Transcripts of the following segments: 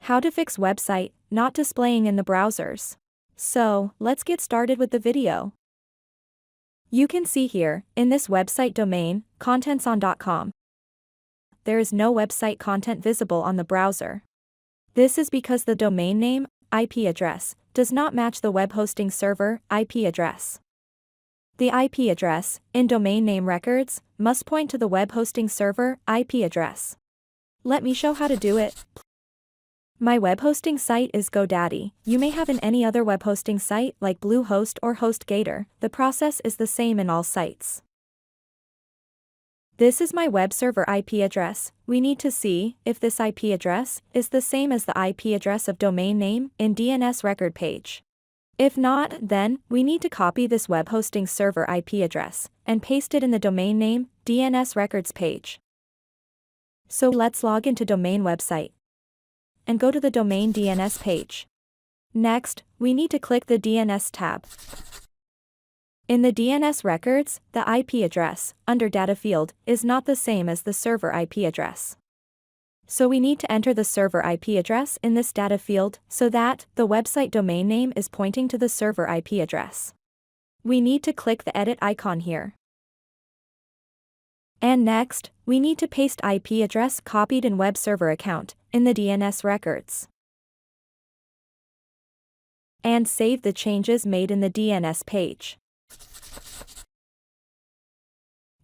How to fix website not displaying in the browsers. So, let's get started with the video. You can see here, in this website domain, contenson.com, there is no website content visible on the browser. This is because the domain name, IP address, does not match the web hosting server, IP address. The IP address, in domain name records, must point to the web hosting server, IP address. Let me show how to do it. My web hosting site is GoDaddy. You may have any other web hosting site like Bluehost or HostGator. The process is the same in all sites. This is my web server IP address. We need to see if this IP address is the same as the IP address of domain name in DNS record page. If not, then we need to copy this web hosting server IP address and paste it in the domain name DNS records page. So let's log into domain website and go to the domain DNS page. Next, we need to click the DNS tab. In the DNS records, the IP address, under data field, is not the same as the server IP address. So we need to enter the server IP address in this data field so that the website domain name is pointing to the server IP address. We need to click the edit icon here. And next, we need to paste IP address copied in web server account in the DNS records. And save the changes made in the DNS page.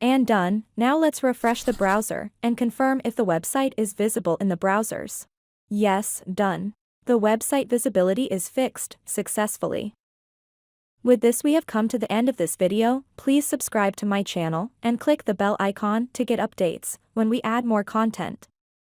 And done. Now let's refresh the browser and confirm if the website is visible in the browsers. Yes, done. The website visibility is fixed successfully. With this we have come to the end of this video. Please subscribe to my channel and click the bell icon to get updates when we add more content.